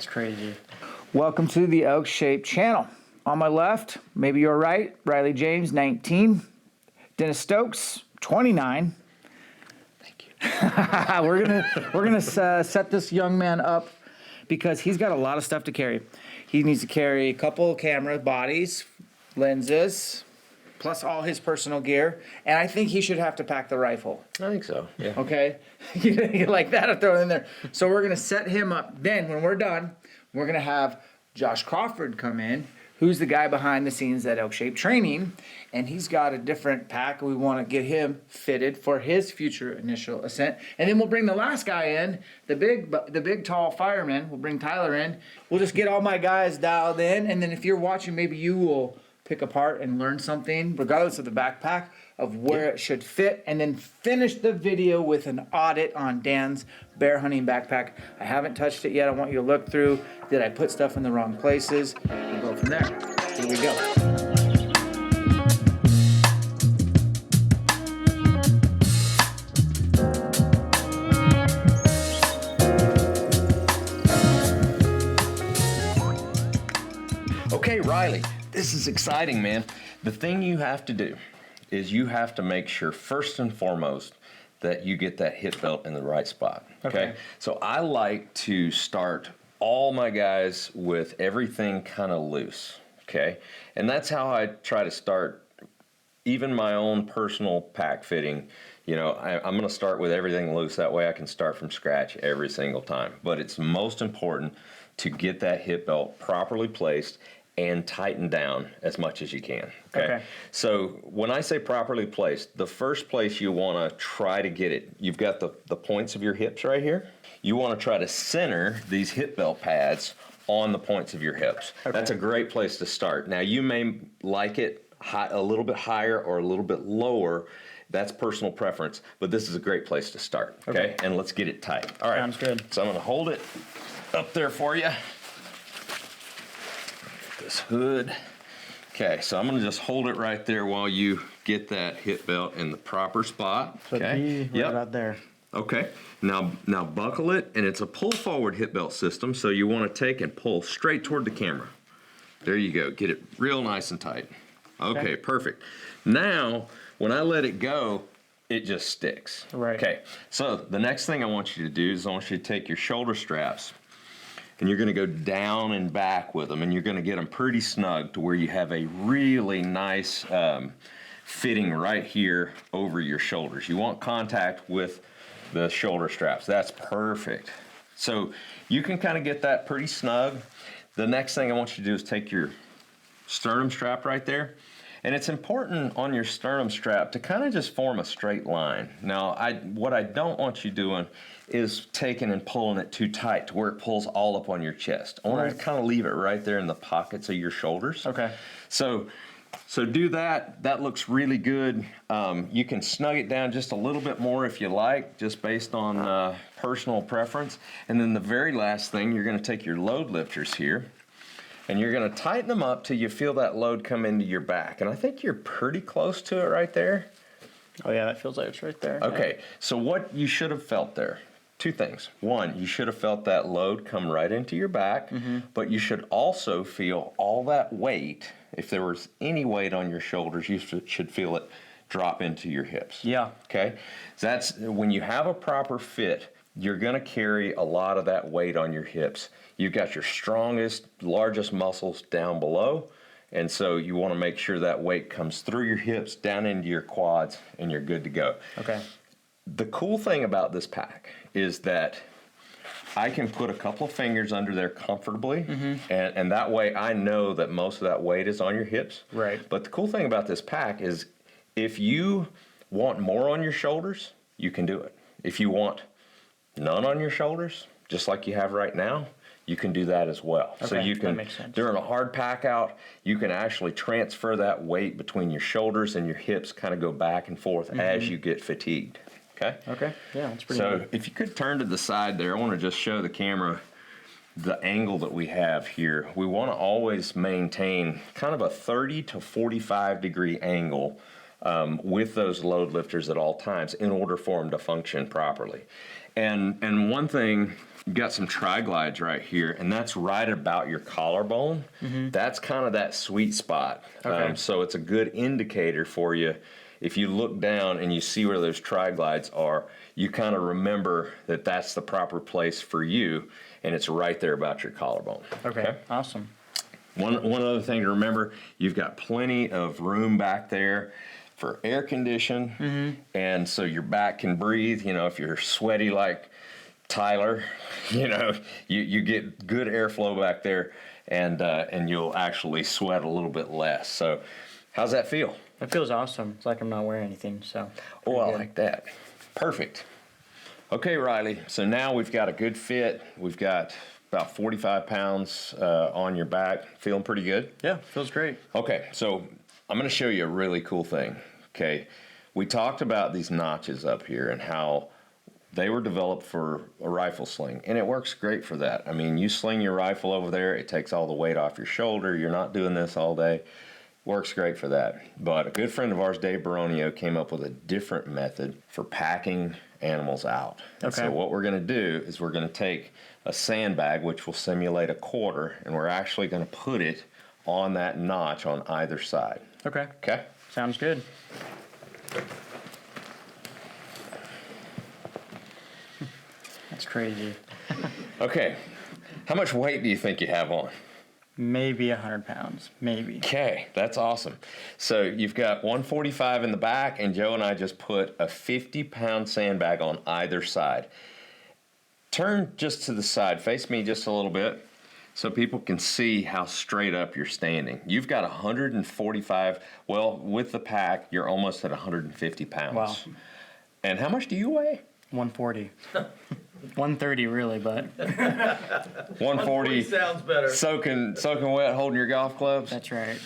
That's crazy. Welcome to the ELKSHAPE channel. On my left, maybe you're right, Riley James, 19. Dennis Stokes, 29. Thank you. We're gonna set this young man up because he's got a lot of stuff to carry. He needs to carry a couple camera bodies, lenses, plus all his personal gear, and I think he should have to pack the rifle. I think so, yeah. Okay? You like that? I'll throw it in there. So we're gonna set him up. Then when we're done, we're gonna have Josh Crawford come in, who's the guy behind the scenes at ELKSHAPE Training, and he's got a different pack. We want to get him fitted for his future initial ascent, and then we'll bring the last guy in, the big tall fireman. We'll bring Tyler in. We'll just get all my guys dialed in, and then if you're watching, maybe you will pick apart and learn something, regardless of the backpack, of where it should fit, and then finish the video with an audit on Dan's bear hunting backpack. I haven't touched it yet. I want you to look through. Did I put stuff in the wrong places? We'll go from there. Here we go. Okay, Riley, this is exciting, man. The thing you have to do is you have to make sure, first and foremost, that you get that hip belt in the right spot, okay? So I like to start all my guys with everything kind of loose, okay? And that's how I try to start even my own personal pack fitting. You know, I'm gonna start with everything loose. That way I can start from scratch every single time. But it's most important to get that hip belt properly placed and tighten down as much as you can, okay? So when I say properly placed, the first place you wanna try to get it, you've got the points of your hips right here. You wanna try to center these hip belt pads on the points of your hips. That's a great place to start. Now you may like it a little bit higher or a little bit lower. That's personal preference, but this is a great place to start, okay? And let's get it tight. All right. Sounds good. So I'm gonna hold it up there for you. This hood. Okay, so I'm gonna just hold it right there while you get that hip belt in the proper spot. So Okay. Right out there. Okay. Now buckle it, and it's a pull forward hip belt system, so you want to take and pull straight toward the camera. There you go. Get it real nice and tight. Okay, perfect. Now, when I let it go, it just sticks. Right. Okay. So the next thing I want you to do is I want you to take your shoulder straps, and you're going to go down and back with them, and you're going to get them pretty snug to where you have a really nice fitting right here over your shoulders. You want contact with the shoulder straps. That's perfect. So you can kind of get that pretty snug. The next thing I want you to do is take your sternum strap right there. And it's important on your sternum strap to kind of just form a straight line. Now, what I don't want you doing is taking and pulling it too tight to where it pulls all up on your chest. I want to kind of leave it right there in the pockets of your shoulders. Okay. So do that. That looks really good. You can snug it down just a little bit more if you like, just based on personal preference. And then the very last thing, you're going to take your load lifters here, and you're going to tighten them up till you feel that load come into your back. And I think you're pretty close to it right there. Oh yeah, that feels like it's right there. Okay, so what you should have felt there, two things. One, you should have felt that load come right into your back, but you should also feel all that weight. If there was any weight on your shoulders, you should feel it drop into your hips. Yeah. Okay, so that's when you have a proper fit, you're going to carry a lot of that weight on your hips. You've got your strongest, largest muscles down below, and so you want to make sure that weight comes through your hips, down into your quads, and you're good to go. Okay. The cool thing about this pack is that I can put a couple of fingers under there comfortably, and that way I know that most of that weight is on your hips. Right. But the cool thing about this pack is if you want more on your shoulders, you can do it. If you want none on your shoulders, just like you have right now, you can do that as well. Okay, so you can, that makes sense. during a hard pack out, you can actually transfer that weight between your shoulders and your hips, kind of go back and forth as you get fatigued. Okay? Okay, yeah, that's pretty So good. if you could turn to the side there, I want to just show the camera the angle that we have here. We want to always maintain kind of a 30 to 45 degree angle with those load lifters at all times in order for them to function properly. And one thing, you've got some tri-glides right here, and that's right about your collarbone. That's kind of that sweet spot. Okay. So it's a good indicator for you. If you look down and you see where those tri-glides are, you kind of remember that that's the proper place for you, and it's right there about your collarbone. Okay. Awesome. One other thing to remember, you've got plenty of room back there for air condition, and so your back can breathe. You know, if you're sweaty like Tyler, you know, you get good airflow back there, and you'll actually sweat a little bit less. So how's that feel? It feels awesome. It's like I'm not wearing anything, so. Oh, I good. like that. Perfect. Okay, Riley, so now we've got a good fit. We've got about 45 pounds on your back. Feeling pretty good? Yeah, feels great. Okay, so I'm going to show you a really cool thing. Okay, we talked about these notches up here and how they were developed for a rifle sling, and it works great for that. I mean, you sling your rifle over there, it takes all the weight off your shoulder. You're not doing this all day. Works great for that. But a good friend of ours, Dave Baronio, came up with a different method for packing animals out. And Okay. so what we're going to do is we're going to take a sandbag, which will simulate a quarter, and we're actually going to put it on that notch on either side. Okay. Okay? Sounds good. That's crazy. Okay. How much weight do you think you have on? Maybe 100 pounds. Maybe. Okay, that's awesome. So you've got 145 in the back, and Joe and I just put a 50-pound sandbag on either side. Turn just to the side, face me just a little bit, so people can see how straight up you're standing. You've got 145, well, with the pack, you're almost at 150 pounds. Wow. And how much do you weigh? 140. 130 really, but 140 sounds better. soaking wet, holding your golf clubs. that's right.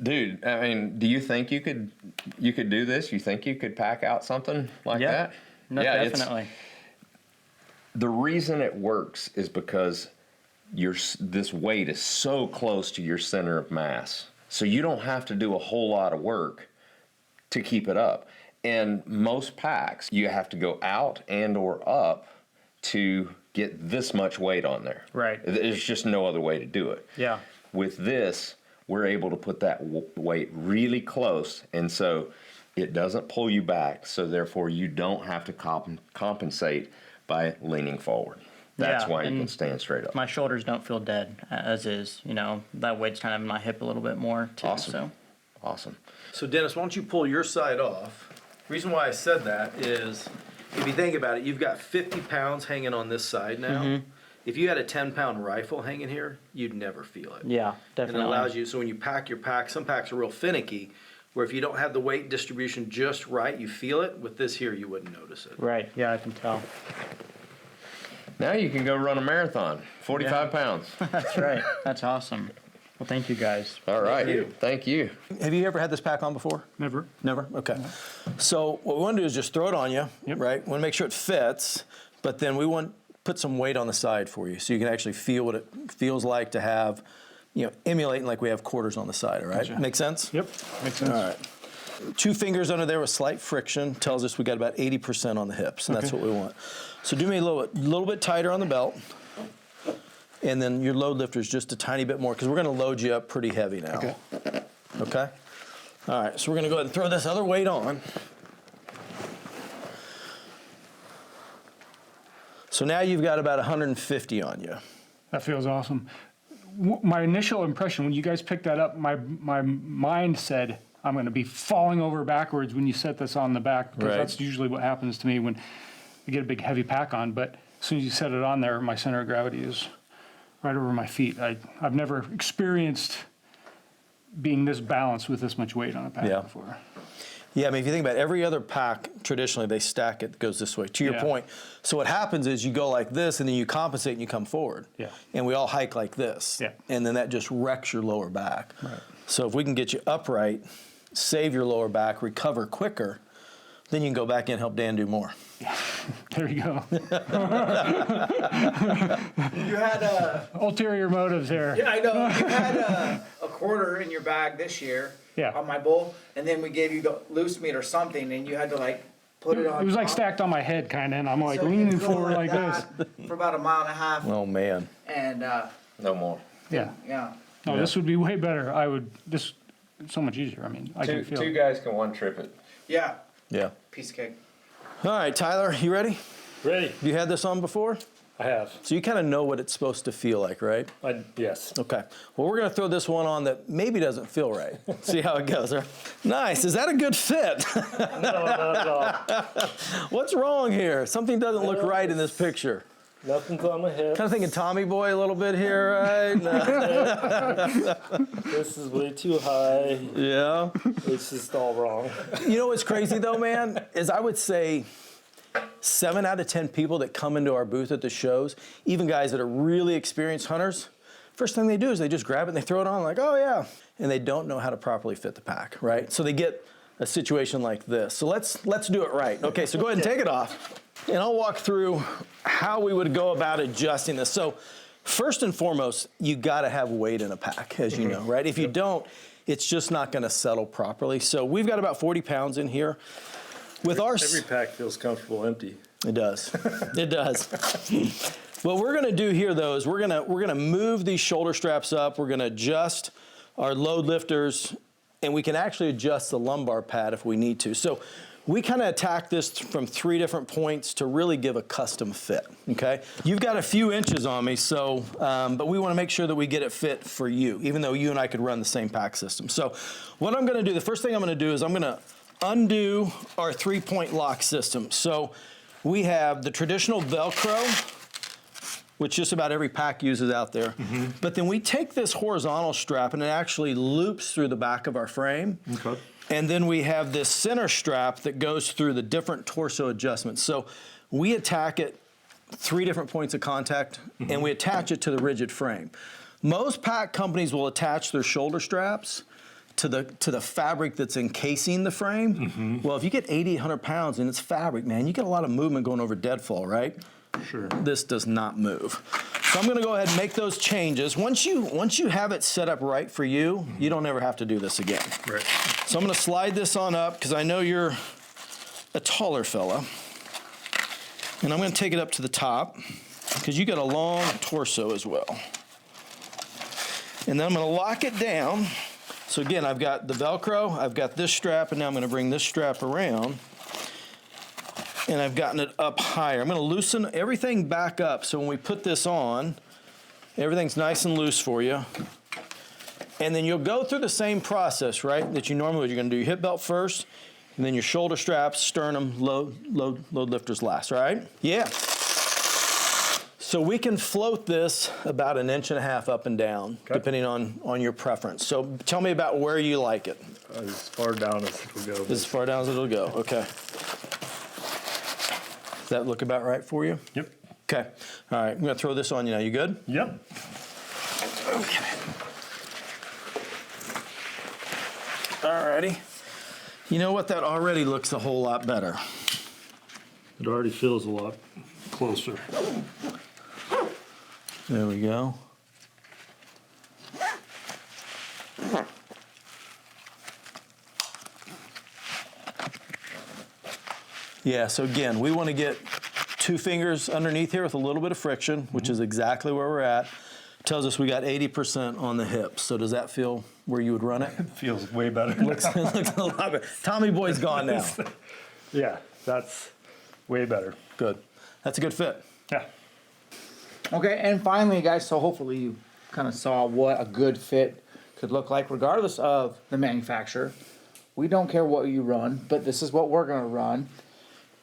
Dude, I mean, do you think you could do this? You think you could pack out something like Yeah. that? No, Yeah, definitely. The reason it works is because this weight is so close to your center of mass. So you don't have to do a whole lot of work to keep it up. And most packs, you have to go out and or up to get this much weight on there. Right. There's just no other way to do it. Yeah. With this, we're able to put that weight really close, and so it doesn't pull you back, so therefore you don't have to compensate by leaning forward. That's Yeah, why you and can stand straight up. My shoulders don't feel dead as is. You know, that weight's kind of in my hip a little bit more too. Awesome. So Awesome. So Dennis, why don't you pull your side off? Reason why I said that is, if you think about it, you've got 50 pounds hanging on this side now. If you had a 10-pound rifle hanging here, you'd never feel it. yeah, And definitely. it allows you, so when you pack your pack, some packs are real finicky, where if you don't have the weight distribution just right, you feel it. With this here, you wouldn't notice it. Right. Yeah, I can tell. Now you can go run a marathon, 45 pounds. That's right. That's awesome. Well, thank you guys. All right. Thank you. Have you ever had this pack on before? Never. Never? Okay. So what we want to do is just throw it on you, Yep. right? We want to make sure it fits, but then we want to put some weight on the side for you so you can actually feel what it feels like to have, emulating like we have quarters on the side, all right? Gotcha. Make sense? Yep. Makes sense. All right. 2 fingers under there with slight friction tells us we got about 80% on the hips, and that's Okay. what we want. So do me a little bit tighter on the belt, and then your load lifter is just a tiny bit more because we're going to load you up pretty heavy now. Okay. Okay? All right, so we're going to go ahead and throw this other weight on. So now you've got about 150 on you. That feels awesome. My initial impression when you guys picked that up, my mind said, I'm going to be falling over backwards when you set this on the back, because Right. that's usually what happens to me when I get a big heavy pack on. But as soon as you set it on there, my center of gravity is right over my feet. I've never experienced being this balanced with this much weight on a pack Yeah. before. Yeah, I mean, if you think about it, every other pack, traditionally, they stack it, goes this way, to your Yeah. point. So what happens is you go like this, and then you compensate and you come forward. Yeah. And we all hike like this. Yeah. And then that just wrecks your lower back. Right. So if we can get you upright, save your lower back, recover quicker, then you can go back in and help Dan do more. There you go. You had Ulterior motives there. I know. You had a quarter in your bag this year. Yeah. on my bull, and then we gave you the loose meat or something, and you had to like put it on. It was like top. stacked on my head, kind of, and I'm like So you leaning go forward like this. that for about a mile and a half, Oh man. and No more. Yeah. yeah. No, this would be way better. This so much easier. I mean, I Two can feel. two guys can one trip it. Yeah, Yeah. piece of cake. All right, Tyler, you ready? Ready? You had this on before? I have. So you kind of know what it's supposed to feel like, right? Yes. Okay. Well, we're going to throw this one on that maybe doesn't feel right. See how it goes. Right? Nice. Is that a good fit? No, not at all. What's wrong here? Something doesn't look right in this picture. Nothing's on my hip. Kind of thinking Tommy Boy a little bit here, right? No. This is way too high. Yeah. It's just all wrong. You know what's crazy though, man, is I would say 7 out of 10 people that come into our booth at the shows, even guys that are really experienced hunters, first thing they do is they just grab it and they throw it on like, oh yeah. And they don't know how to properly fit the pack, right? So they get a situation like this. So let's do it right. Okay, so go ahead and take it off. And I'll walk through how we would go about adjusting this. So first and foremost, you gotta have weight in a pack, as you know, right? If you don't, it's just not gonna settle properly. So we've got about 40 pounds in here. With our Every pack feels comfortable empty. It does. It does. What we're gonna do here though is we're gonna move these shoulder straps up. We're gonna adjust our load lifters, and we can actually adjust the lumbar pad if we need to. So we kind of attack this from 3 different points to really give a custom fit, okay? You've got a few inches on me, so, but we wanna make sure that we get it fit for you, even though you and I could run the same pack system. So what I'm gonna do, the first thing I'm gonna do is I'm gonna undo our 3-point lock system. So we have the traditional Velcro, which just about every pack uses out there. But then we take this horizontal strap and it actually loops through the back of our frame. Okay. And then we have this center strap that goes through the different torso adjustments. So we attack it 3 different points of contact and we attach it to the rigid frame. Most pack companies will attach their shoulder straps to the fabric that's encasing the frame. Well, if you get 80, 100 pounds and it's fabric, man, you get a lot of movement going over deadfall, right? Sure. This does not move. So I'm gonna go ahead and make those changes. Once you have it set up right for you, you don't ever have to do this again. Right. So I'm gonna slide this on up because I know you're a taller fella. And I'm gonna take it up to the top because you got a long torso as well. And then I'm gonna lock it down. So again, I've got the Velcro, I've got this strap, and now I'm gonna bring this strap around. And I've gotten it up higher. I'm gonna loosen everything back up so when we put this on, everything's nice and loose for you. And then you'll go through the same process, right, that you normally would. You're gonna do your hip belt first, and then your shoulder straps, sternum, load lifters last, right? Yeah. So we can float this about 1.5 inches up and down, depending on your preference. So tell me about where you like it. As far down as it'll go. As far down as it'll go, okay. Does that look about right for you? Yep. Okay, all right, I'm gonna throw this on you now. You good? Yep. Okay. All righty. You know what? That already looks a whole lot better. It already feels a lot closer. There we go. Yeah, so again, we want to get 2 fingers underneath here with a little bit of friction, which is exactly where we're at. Tells us we got 80% on the hips. So does that feel where you would run it? Feels way better. looks a lot better. Tommy Boy's gone now. Yeah, that's way better. Good. That's a good fit. Yeah. Okay, and finally, guys, so hopefully you kind of saw what a good fit could look like, regardless of the manufacturer. We don't care what you run, but this is what we're going to run.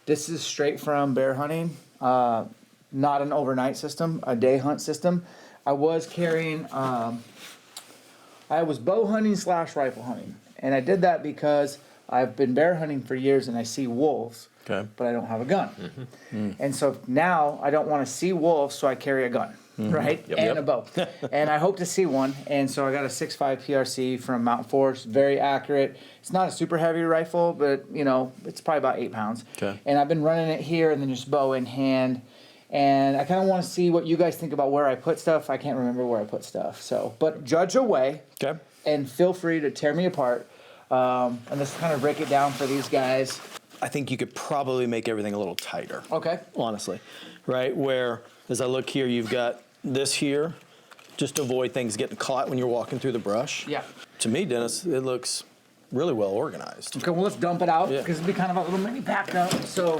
This is straight from bear hunting, not an overnight system, a day hunt system. I was carrying, I was bow hunting / rifle hunting, and I did that because I've been bear hunting for years and I see wolves. Okay. But I don't have a gun. And so now I don't want to see wolves, so I carry a gun, right? And a bow. And I hope to see one. And so I got a 6.5 PRC from Mountain Forest, very accurate. It's not a super heavy rifle, but you know, it's probably about 8 pounds. Okay. And I've been running it here and then just bow in hand. And I kind of want to see what you guys think about where I put stuff. I can't remember where I put stuff. So, but judge away Okay. and feel free to tear me apart. And let's kind of break it down for these guys. I think you could probably make everything a little tighter. Okay. Honestly, right? Where, as I look here, you've got this here, just to avoid things getting caught when you're walking through the brush. Yeah. To me, Dennis, it looks really well organized. Okay, well, let's dump it out Yeah. because it'll be kind of a little mini pack dump. So,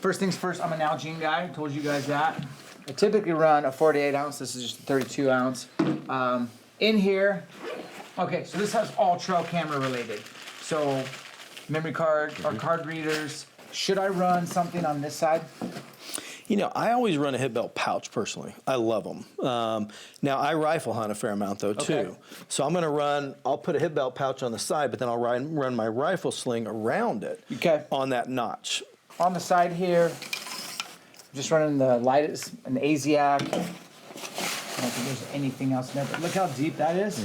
first things first, I'm a Nalgene guy. I told you guys that. I typically run a 48 ounce. This is just a 32 ounce. In here, okay, so this has all trail camera related. So, memory card or card readers. Should I run something on this side? You know, I always run a hip belt pouch personally. I love them. Now, I rifle hunt a fair amount though too. Okay. So I'm going to run, I'll put a hip belt pouch on the side, but then I'll run my rifle sling around it Okay. on that notch. On the side here, just running the lightest, an ASIAC. I don't think there's anything else in there, but look how deep that is.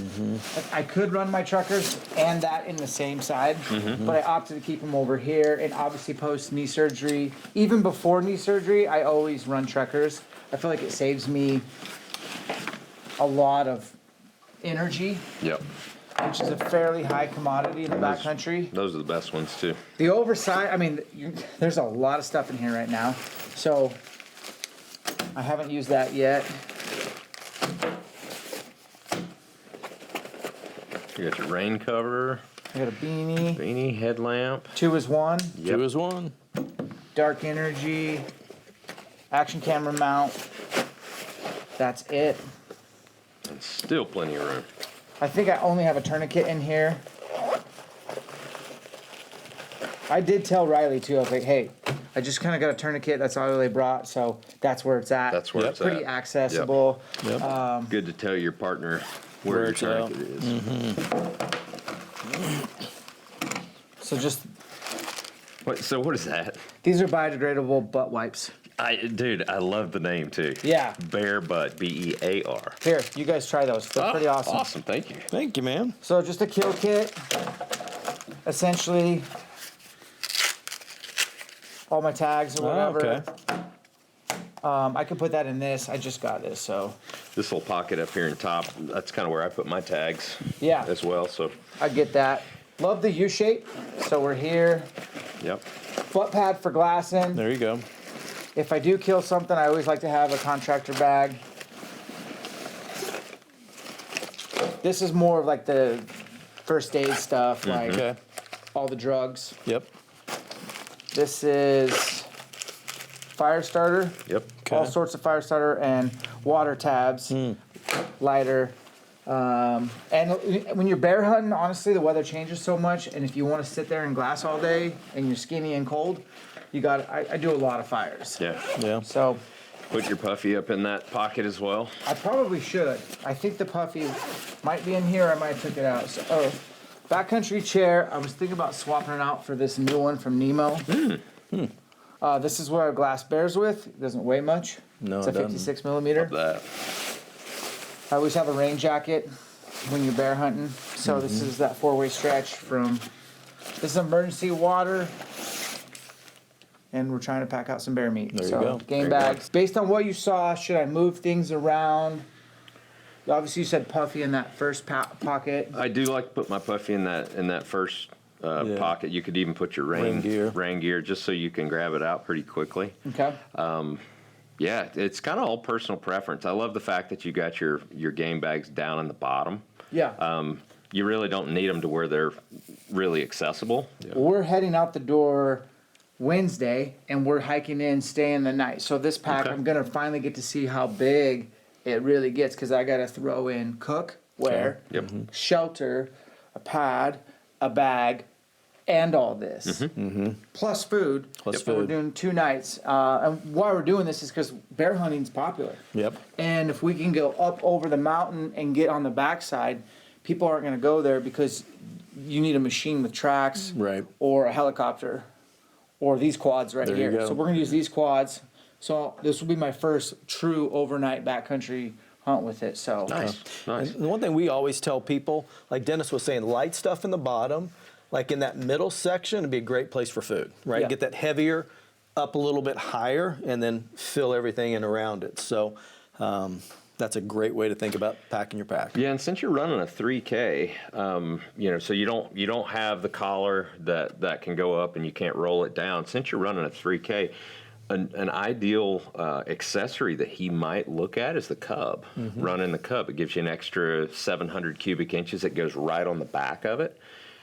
Like, I could run my truckers and that in the same side, but I opted to keep them over here. And obviously post knee surgery, even before knee surgery, I always run truckers. I feel like it saves me a lot of energy, Yep. which is a fairly high commodity in the backcountry. Those are the best ones too. The oversight, I mean, there's a lot of stuff in here right now. So I haven't used that yet. You got your rain cover, I got a beanie. beanie, headlamp. 2 is 1. Two is one. Dark energy. Action camera mount. That's it. And still plenty of room. I think I only have a tourniquet in here. I did tell Riley too. I was like, hey, I just kind of got a tourniquet. That's all they brought. So that's where it's at. That's where it's Pretty at. accessible. Yep. Good to tell your partner where your it's at. tourniquet is. So just, Wait, so what is that? these are biodegradable butt wipes. Dude, I love the name too. Yeah. Bear Butt, BEAR. Here, you guys try those. They're pretty awesome. Awesome, thank you. Thank you, man. So just a kill kit. Essentially, all my tags or Oh, whatever. okay. I could put that in this. I just got this, so This little pocket up here in top, that's kind of where I put my tags yeah, as well. So, I get that. Love the U shape. So we're here. yep. Foot pad for glassing. There you go. If I do kill something, I always like to have a contractor bag. This is more of like the first aid stuff, like Okay. all the drugs. Yep. This is fire starter. Yep. All Okay. sorts of fire starter and water tabs, lighter. And when you're bear hunting, honestly, the weather changes so much. And if you want to sit there and glass all day and you're skinny and cold, you got. I do a lot of fires. Yeah. Yeah. So Put your puffy up in that pocket as well. I probably should. I think the puffy might be in here. I might have took it out. So, backcountry chair. I was thinking about swapping it out for this new one from Nemo. This is what our glass bears with. It doesn't weigh much. No, it's a it doesn't. 56 millimeter. That. I always have a rain jacket when you're bear hunting. So this is that 4-way stretch from. This is emergency water. And we're trying to pack out some bear meat. There you so, go. game There you bags. Based on what you saw, should I move things around? Obviously, you said puffy in that first pocket. I do like to put my puffy in that first Yeah. pocket. You could even put your Rain gear. rain gear, just so you can grab it out pretty quickly. Okay. Yeah, it's kind of all personal preference. I love the fact that you got your game bags down in the bottom. Yeah. You really don't need them to where they're really accessible. We're heading out the door Wednesday, and we're hiking in, staying the night. So this pack, Okay. I'm gonna finally get to see how big it really gets, because I gotta throw in cookware, Yep. shelter, a pad, a bag, and all this, plus food. Plus So we're food. doing 2 nights, and why we're doing this is because bear hunting's popular. Yep. And if we can go up over the mountain and get on the backside, people aren't gonna go there because you need a machine with tracks, Right. or a helicopter, or these quads right There you here. go. So we're gonna use these quads. So this will be my first true overnight backcountry hunt with it. So Nice, nice. And the one thing we always tell people, like Dennis was saying, light stuff in the bottom, like in that middle section, it'd be a great place for food, right? Yeah. Get that heavier up a little bit higher and then fill everything in around it. So that's a great way to think about packing your pack. Yeah, and since you're running a 3K, so you don't have the collar that can go up and you can't roll it down. Since you're running a 3K, an ideal accessory that he might look at is the cub. Running the cub, it gives you an extra 700 cubic inches. It goes right on the back of it,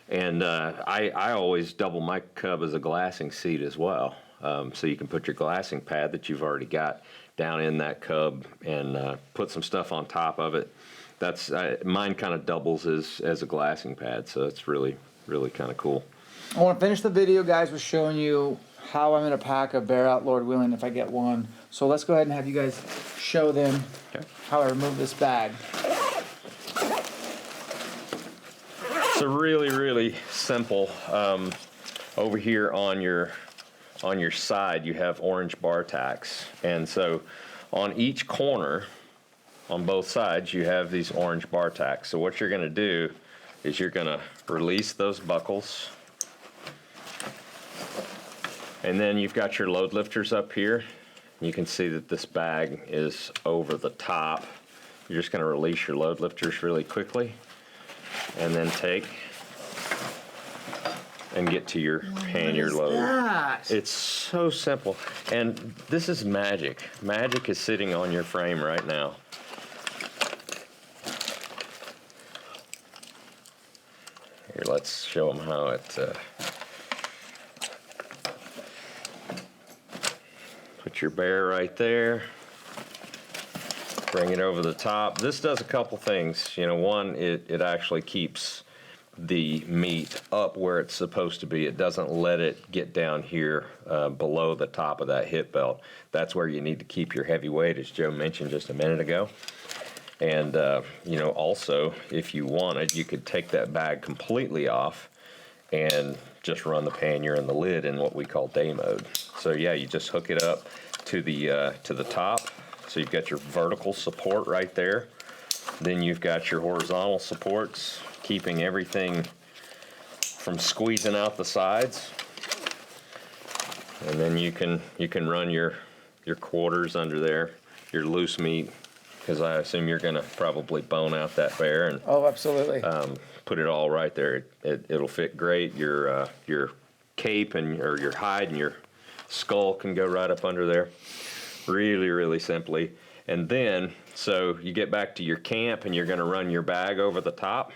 and I always double my cub as a glassing seat as well. So you can put your glassing pad that you've already got down in that cub and put some stuff on top of it. That's mine kind of doubles as a glassing pad, so it's really kind of cool. I want to finish the video, guys, with showing you how I'm going to pack a bear out, Lord willing, if I get one. So let's go ahead and have you guys show them how I remove this bag. So really simple. Over here on your side, you have orange bar tacks, and so on each corner, on both sides, you have these orange bar tacks. So what you're going to do is you're going to release those buckles, and then you've got your load lifters up here. You can see that this bag is over the top. You're just going to release your load lifters really quickly, and then take and get to your pannier load. It's so simple, and this is magic. Magic is sitting on your frame right now. Here, let's show them how it. Put your bear right there. Bring it over the top. This does a couple things. One, it actually keeps the meat up where it's supposed to be. It doesn't let it get down here below the top of that hip belt. That's where you need to keep your heavy weight, as Joe mentioned just a minute ago. And also, if you wanted, you could take that bag completely off and just run the pannier and the lid in what we call day mode. So yeah, you just hook it up to the top. So you've got your vertical support right there. Then you've got your horizontal supports, keeping everything from squeezing out the sides. And then you can run your quarters under there, your loose meat, because I assume you're going to probably bone out that bear and Absolutely. put it all right there. It'll fit great. Your cape or your hide and your skull can go right up under there, really simply. And then, so you get back to your camp and you're going to run your bag over the top.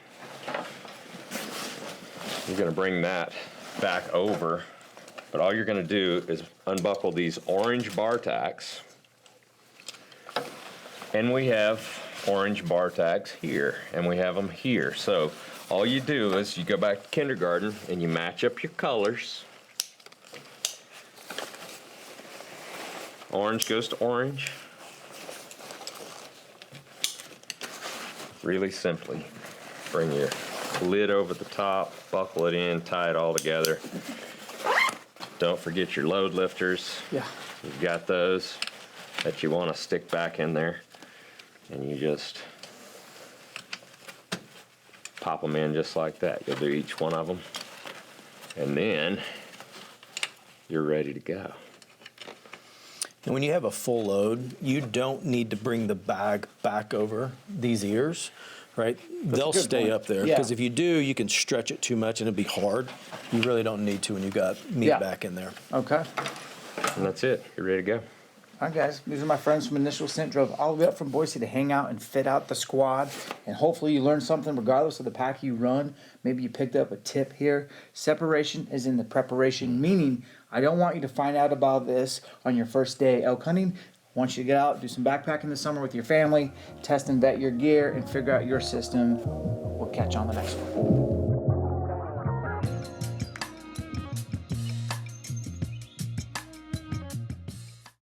You're going to bring that back over, but all you're going to do is unbuckle these orange bar tacks, and we have orange bar tacks here, and we have them here. So all you do is you go back to kindergarten and you match up your colors. Orange goes to orange. Really simply, bring your lid over the top, buckle it in, tie it all together. Don't forget your load lifters. Yeah. You've got those that you want to stick back in there, and you just pop them in just like that. You'll do each one of them, and then you're ready to go. And when you have a full load, you don't need to bring the bag back over these ears, right? They'll stay point. up there, Yeah. because if you do, you can stretch it too much and it'll be hard. You really don't need to when you got meat back in there. Okay. And that's it. You're ready to go. All right, guys. These are my friends from Initial Ascent. Drove all the way up from Boise to hang out and fit out the squad. And hopefully you learned something regardless of the pack you run. Maybe you picked up a tip here. Separation is in the preparation, meaning I don't want you to find out about this on your first day elk hunting. I want you to get out, do some backpacking this summer with your family, test and vet your gear, and figure out your system. We'll catch you on the next one.